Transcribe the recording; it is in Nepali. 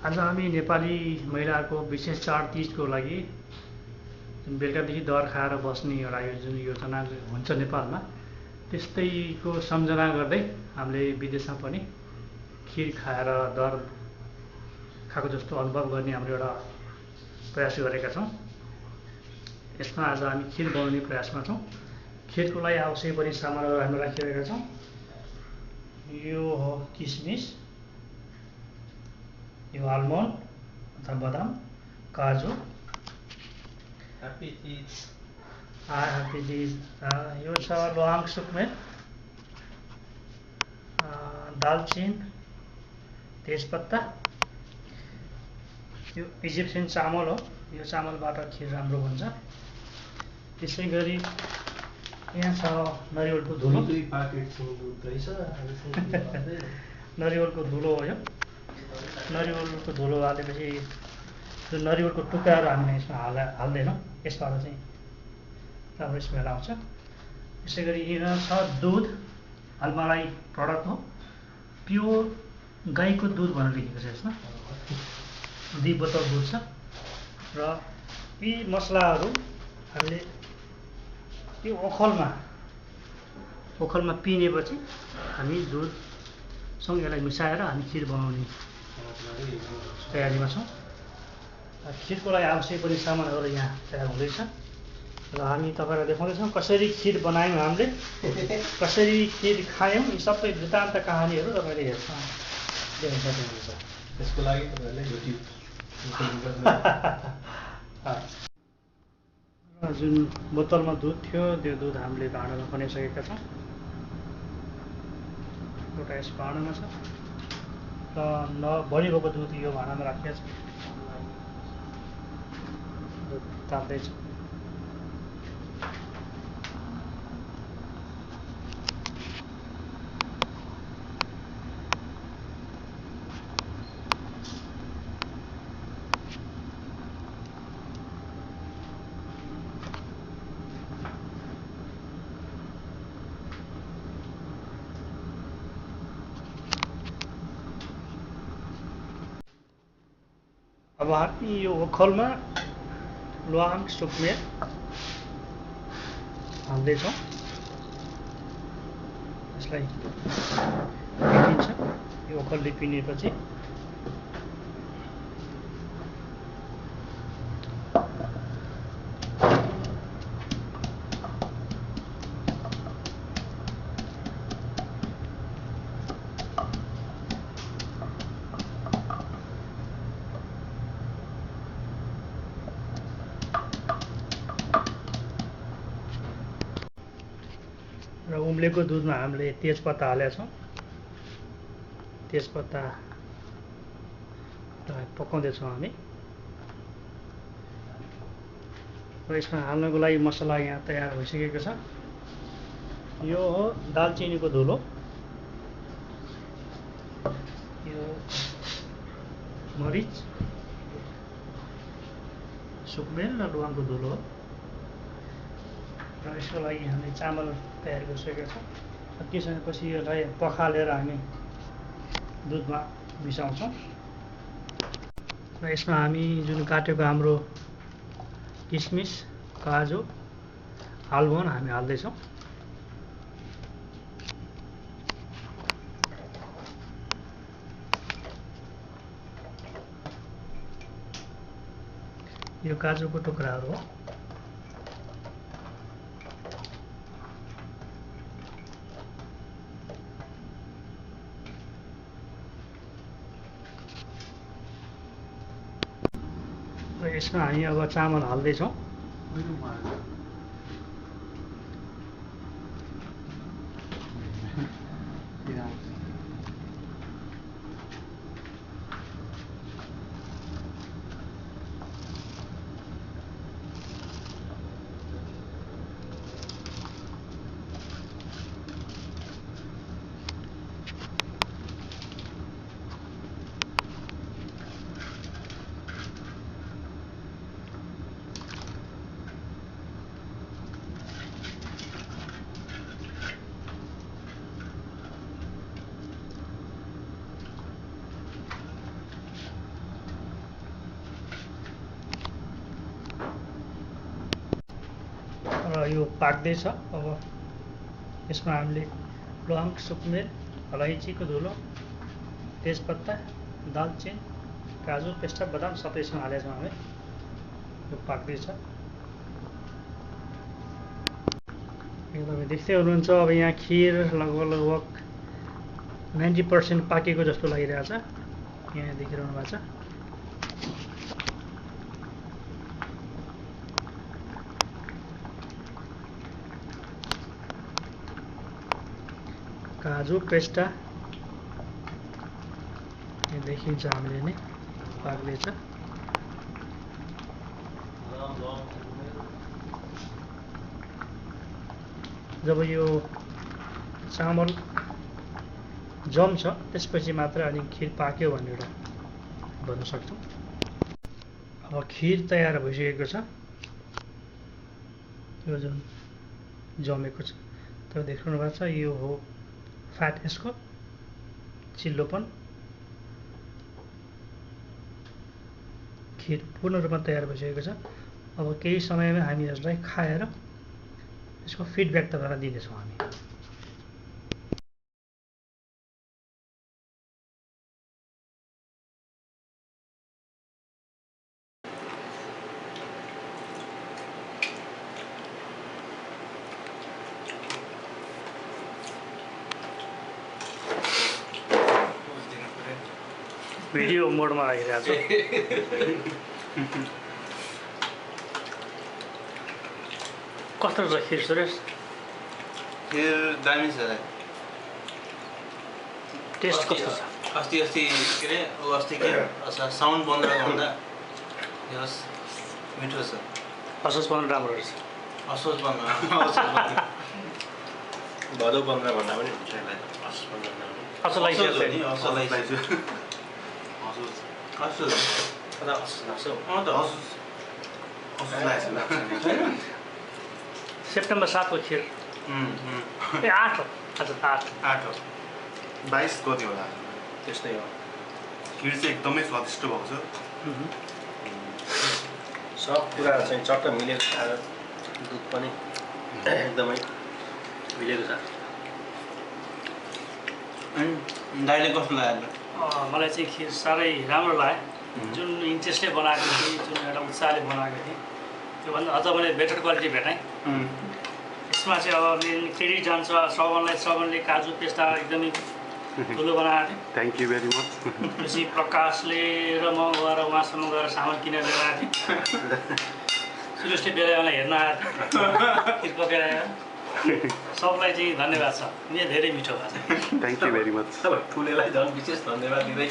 आज हामी नेपाली महिलाहरूको विशेष चाड तीजको लागि जुन बेलुकादेखि दर खाएर बस्ने एउटा यो जुन योजना हुन्छ नेपालमा त्यस्तैको सम्झना गर्दै हामीले विदेशमा पनि खिर खाएर दर खाएको जस्तो अनुभव गर्ने हाम्रो एउटा प्रयास गरेका छौँ। यसमा आज हामी खिर बनाउने प्रयासमा छौँ। खिरको लागि आवश्यक पर्ने सामानहरू हामी राखिरहेका छौँ। यो हो किसमिस, यो आलमन्ड अथवा बदाम, काजु, Happy Eid. ह्याप्पी डिज, यो छ ल्वाङ सुक्मेन, दालचिन, तेजपत्ता, यो इजिप्सियन चामल हो। यो चामलबाट खिर राम्रो बन्छ। त्यसै गरी यहाँ छ नरिवलको धुलो। नरिवलको धुलो हो यो। नरिवलको धुलो हालेपछि जुन नरिवलको टुक्राहरू हामीले यसमा हाल्दैनौँ, यसबाट चाहिँ राम्रो स्मेल आउँछ। त्यसै गरी यहाँ छ दुध, अल्मालाई प्रडक्ट हो। प्योर गाईको दुध भनेर लेखेको छ यसमा। 2 बोतल दुध छ र यी मसलाहरू हामीले यो ओखलमा पिनेपछि हामी दुधसँग यसलाई मिसाएर हामी खिर बनाउने तयारीमा छौँ। खिरको लागि आवश्यक पर्ने सामानहरू यहाँ तयार हुँदैछ र हामी तपाईँलाई देखाउँदैछौँ कसरी खिर बनायौँ, हामीले कसरी खिर खायौँ। यी सबै वृत्तान्त कहानीहरू तपाईँले देख्न सक्नुहुन्छ। त्यसको लागि तपाईँहरूले युट्युब जुन बोतलमा दुध थियो त्यो दुध हामीले भाँडामा बनाइसकेका छौँ। एउटा यस भाँडामा छ र बढी भएको दुध यो भाँडामा राखिएको छ। दुध ताप्दैछ। अब हामी यो ओखलमा ल्वाङ सुक्मेन हाल्दैछौँ। यसलाई पिनिन्छ। यो ओखलले पिनेपछि र उम्लेको दुधमा हामीले तेजपत्ता हालेका छौँ। तेजपत्ता पकाउँदैछौँ हामी र यसमा हाल्नको लागि मसला यहाँ तयार भइसकेको छ। यो हो दालचिनीको धुलो, यो मरिच, सुक्मेन र ल्वाङको धुलो हो र यसको लागि हामीले चामल तयार गरिसकेका छौँ। त्यसपछि यसलाई पखालेर हामी दुधमा मिसाउँछौँ र यसमा हामी जुन काटेको हाम्रो किसमिस, काजु, आलमन्ड हामी हाल्दैछौँ। यो काजुको टुक्राहरू हो। र यसमा हामी अब चामल हाल्दैछौँ। यो पाक्दैछ। अब यसमा हामीले ल्वाङ, सुकुमेर, अलैँचीको धुलो, तेजपत्ता, दालचिनी, काजु, पेस्ता, बदाम सबै यसमा हालेका छौँ हामी। यो पाक्दैछ। यो तपाईँ देख्दै हुनुहुन्छ। अब यहाँ खिर लगभग 90% पाकेको जस्तो लागिरहेछ। यहाँ देखिरहनु भएको छ। काजु पेस्टा यहाँ देखिन्छ हामीले नै पाक्दैछ। जब यो चामल जम्छ त्यसपछि मात्र अनि खिर पाक्यो भनेर भन्न सक्छौँ। अब खिर तयार भइसकेको छ। यो जुन जमेको छ तपाईँ देख्नु भएको छ, यो हो फ्याट, यसको चिल्लोपन। खिर पूर्ण रूपमा तयार भइसकेको छ। अब केही समयमा हामी यसलाई खाएर यसको फिडब्याक तपाईँलाई दिनेछौँ हामी। भिडियो मोडमा राखिरहेको छु। कस्तो छ खिर सुरेश? खिर दामी छ। टेस्ट कस्तो छ? अस्ति के अरे अस्ति के साउन्ड 15 भन्दा यस मिठो छ। असोज पनि राम्रो रहेछ। असोज 15 भदौ 15 भन्दा पनि हुन्छ होला। असोज 15 भन्दा पनि असोज लाग्छ नि, असोज लाग्छ। असोज कता असोज लाग्छ? त असोज लाग्छ। सेप्टेम्बर 7 को खिर। ए 8 हो। अच्छा 8 हो। 22 गते होला। त्यस्तै हो। खिर चाहिँ एकदमै स्वादिष्ट भएको छ। सब कुरा चाहिँ चट्ट मिलेको छ। दुध पनि एकदमै मिलेको छ। अनि दाइले कस्तो लाग्यो? मलाई चाहिँ खिर साह्रै राम्रो लाग्यो। जुन इन्ट्रेस्टले बनाएको थिएँ, जुन एउटा उत्साहले बनाएको थिएँ, त्योभन्दा अझ मैले बेटर क्वालिटी भेटाएँ। यसमा चाहिँ अब क्रेडिट जान्छ श्रवणले काजु पेस्ता एकदमै ठुलो बनाएको थिएँ। Thank you very much. पछि प्रकाशले र म गएर उहाँसँग गएर सामान किनेर लिएर आएको थिएँ। सुरेशले बेलामा हेर्न आएको थियो, खिर पकाएर आयो। सबलाई चाहिँ धन्यवाद छ। धेरै मिठो भएको छ। Thank you very much. ठुलेलाई झन् विशेष धन्यवाद दिँदै